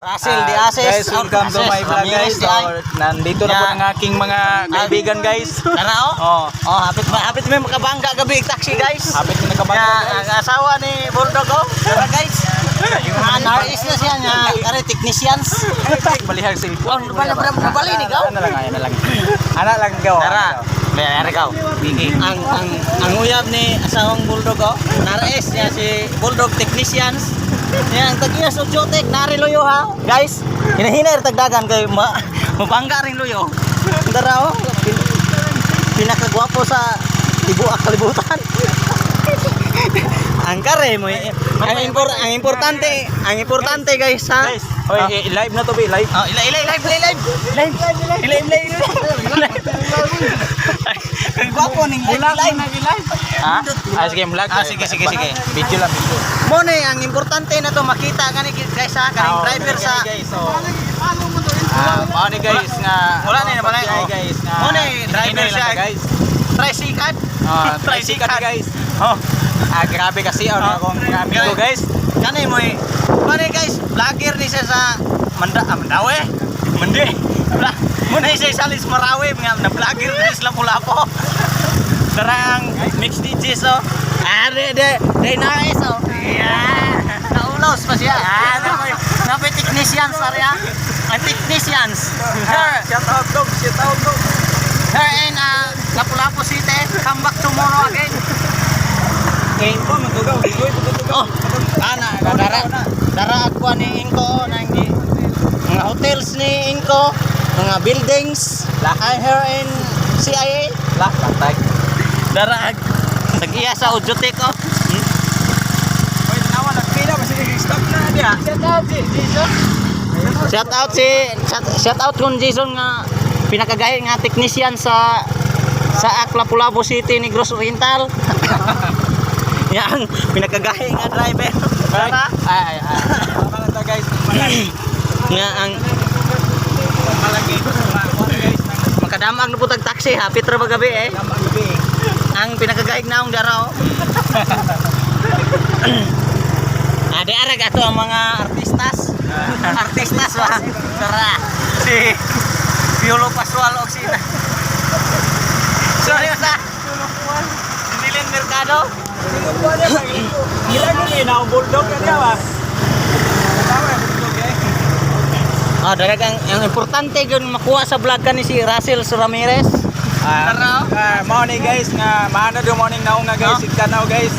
Russell Diases. Guys, welcome to my vlog guys. So, nandito na po ang aking mga kaibigan guys. Tara oh. Oh, hapit mo makabangga gabi taxi guys. Hapit mo nakabangga. Ang asawa ni Bulldog oh. Tara guys. Naris na siya nga kare technicians. Balihag si Oh, bali ni gaw. Ano lang. Ana lang gaw. Tara. Mayroon ikaw. Ang uyab ni asawang Bulldog oh. Naris niya si Bulldog technicians. Yan tagiya sa Jotek nari luyo ha. Guys, hinahinay tagdagan kay mabangga ring luyo. Tara oh. Pinakagwapo sa tibuak kalibutan. Ang kare mo ang importante guys ha. Guys, oy, live na to be live. Oh, live. Ang gwapo ning live. Ha? Sige, vlog. Sige. Video lang video. Mo na ang importante na to makita gani guys ha, kaning driver sa guys. So, mao ni guys nga wala na balay guys nga. Mo na driver siya guys. Tricycle. Tricycle guys. Oh. Grabe kasi akong amigo guys. Kani mo Mane guys, vlogger ni siya sa Mandawi. Mende. Mo na siya salis Marawi nga na vlogger ni sa Lapu-Lapu. Darang mix DJ so. De nice oh. Yeah. Naulos pa siya. Napi technicians area. Ang technicians. Shout out dog. Her in Lapu-Lapu City. Come back tomorrow again. Oh, dara ako ni Inko nang mga hotels ni Inko, mga buildings, lahay her in CIA, Lah, patay. dara tagiya sa Ujotek oh. Oy, nawa nagpila kasi stop na dia. Shout out kun Jason nga pinakagahi nga technician sa Lapu-Lapu City ni Gross Oriental. Yang pinakagahi nga driver. Tara. Ay. Malata guys. Nga ang Malagi guys. makadamag na po tag taxi hapit ra ba gabi eh. Ang pinakagaig naong daraw. Ade arag ato ang mga artistas ba. Tara. Si Piolo Pascual Oksina. Sorry sa Nilen Mercado. Gila ni na Bulldog ka dia ba? Daragang yang importante gyud makuha sa vlog ka ni si Russell Ramirez. Mo ni guys nga maano do morning naong nga guys ikanaw guys.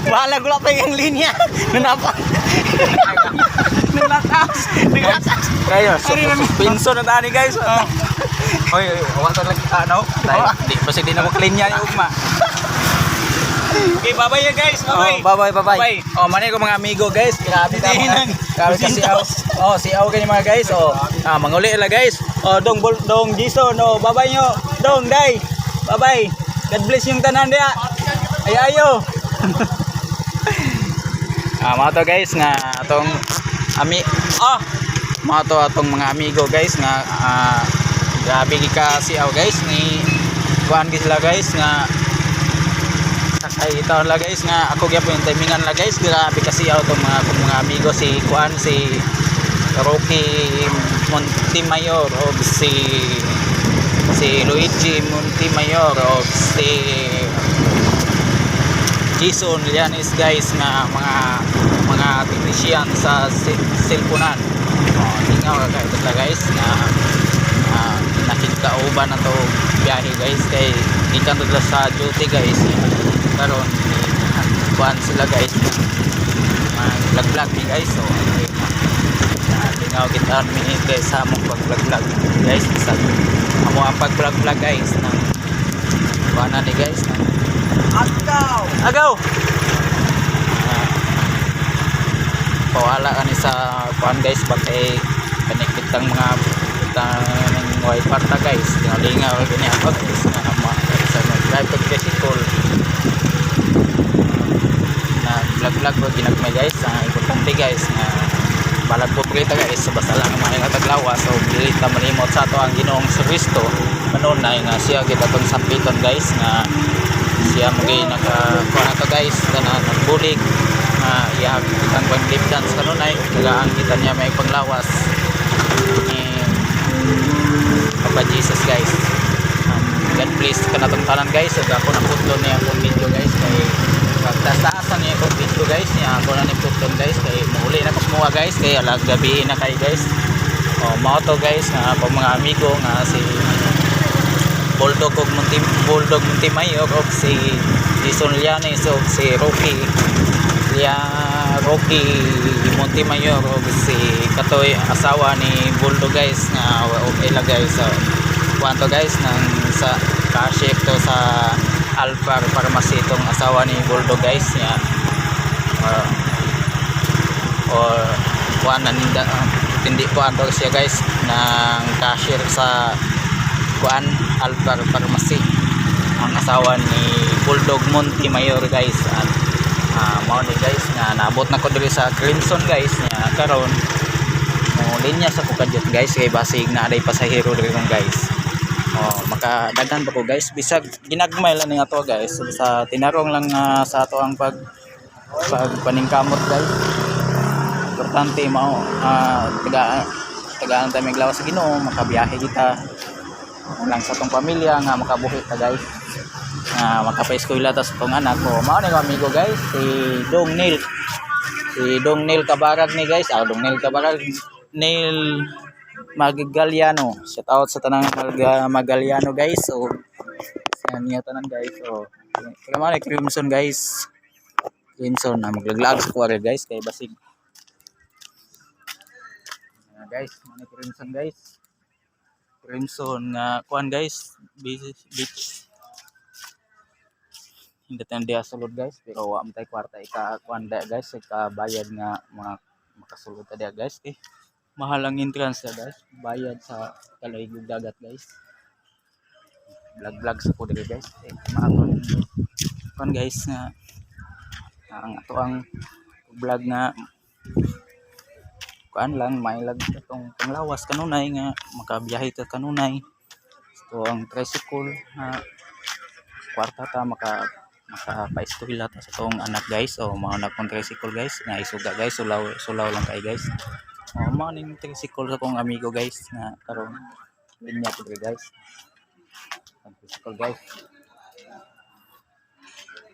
Bahala gula pa yung linya. Nanapa. Nilatas. Kayo, pinso na tani guys. Oy, awa to lagi ano? Di basta di na mo klinya ni ugma. Okay, bye-bye ya guys. Bye-bye. Oh, mani ko mga amigo guys. Grabe ka mga. Grabe kasi si Aw kanya mga guys. Manguli la guys. Dong Jason. Bye-bye nyo. Dong Day. Bye-bye. God bless yung tanan dia. Ayo. Mga to guys nga atong mga to atong mga amigo guys nga grabe ka si Aw guys ni kuan sila guys nga ay ito la guys nga ako gyapon yung timingan la guys grabe kasi Aw tong mga amigo si kuan si Rocky Montemayor o si Luigi Montemayor o si Jason Lianis guys nga mga technician sa cellphone-an. Tingaw ka ito guys na nakikauban na to biyahe guys kay ikan to sa duty guys karon kuan sila guys vlog ni guys so tingaw kita minute guys sa among vlog guys sa amo ang vlog guys ng kuan ni guys ng agaw pawala ka ni sa kuan guys bakay kanikitang mga ng wifi ta guys lingaw gani ako guys na sa drive to bicycle na vlog ko ginagmay guys importante guys na balag po kita guys so basta lang mga taglawa so dili ta malimot sa ato ang Ginoong Kristo manunay nga siya gid atong sampiton guys nga siya mo gay naka kuan ato guys na nagbulig iya entrance kanunay ug tagaan kita niya may panglawas ni Papa Jesus guys. God bless kanatong tanan guys ug ako na putlo niya akong video guys kay pagtaasan niya akong video guys niya ako na ni putlon guys kay muuli na ko sumuha guys kay alag gabi na kay guys. Mao to guys nga ako mga amigo nga si Bulldog Montimayor ug si Jason Llanes ug si Rocky Montimayor ug si Katoy asawa ni Bulldog guys nga okay la guys. Kuanto guys nang sa cashier to sa Alfar Pharmacy itong asawa ni Bulldog guys niya or kuan naninda hindi kuanto siya guys nang cashier sa kuan Alfar Pharmacy ang asawa ni Bulldog Montimayor guys. Mao ni guys nga naabot na ko diri sa Crimson guys nya karon mo linya sa kukadyot guys kay basig na aday pasahero diri ron guys. Makadaghan pa ko guys bisag ginagmay lang nga to guys sa tinarong lang sa ato ang paningkamot guys. Importante mao tagaan tayo maglawas sa Ginoo makabiyahe kita lang sa tong pamilya nga makabuhi ta guys makapaeskwela ta sa tong anak ko. Mao ni amigo guys si Dong Neil Kabarag ni guys Dong Neil Kabarag Neil Magaliano, shout out sa tanang Magaliano guys. So sa niya tanan guys. So kaya ni Crimson guys. Crimson na maglaglag sa kuwari guys kay basig. Guys, ni Crimson guys. Crimson nga kuan guys, beach. Hindi tayo diya sulod guys, pero wa tay kwarta ika kuan da guys, ika bayad nga mga makasulod ta diya guys. Mahal ang entrance na guys, bayad sa kalayog dagat guys. Vlog sa kude guys. Maaton kuan guys nga ang ato ang vlog nga kuan lang may lag itong panglawas kanunay nga makabiyahe ta kanunay. Ito ang tricycle kwarta ta makapaeskwela ta sa tong anak guys. So mao na kong tricycle guys nga isuga guys sulaw lang kay guys. Mao ning tricycle sa kong amigo guys nga karon linya ko guys. Ang tricycle guys.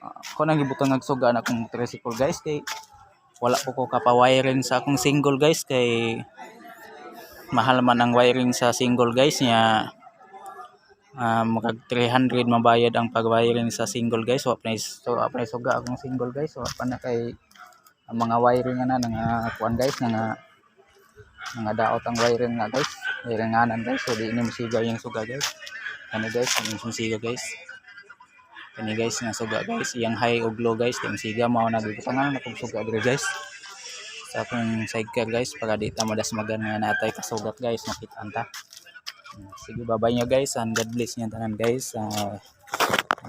Ako nang gibutang nagsuga na kong tricycle guys kay wala po ko kapa-wiring sa akong single guys kay mahal man ang wiring sa single guys nya magag 300 mabayad ang pag-wiring sa single guys. So apay suga akong single guys. So pa na kay ang mga wiring na nga kuan guys nga daot ang wiring nga guys. Wiringanan guys. So di ini musiga yung suga guys. Ano guys, yung musiga guys. Kani guys nga suga guys, yang high ug low guys, yung siga mao na gibutangan na kung suga diri guys. Sa akong sidecar guys para di ta madasmagan nga natay kasugat guys, makitaan ta. Sige, bye-bye nyo guys and God bless nyo tanan guys.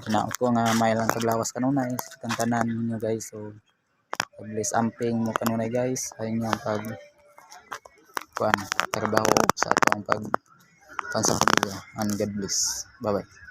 Tinaot ko nga may lang paglawas kanunay sa tanan nyo guys. So God bless amping mo kanunay guys. Ayun yung trabaho sa atong pag sa pamilya and God bless. Bye bye.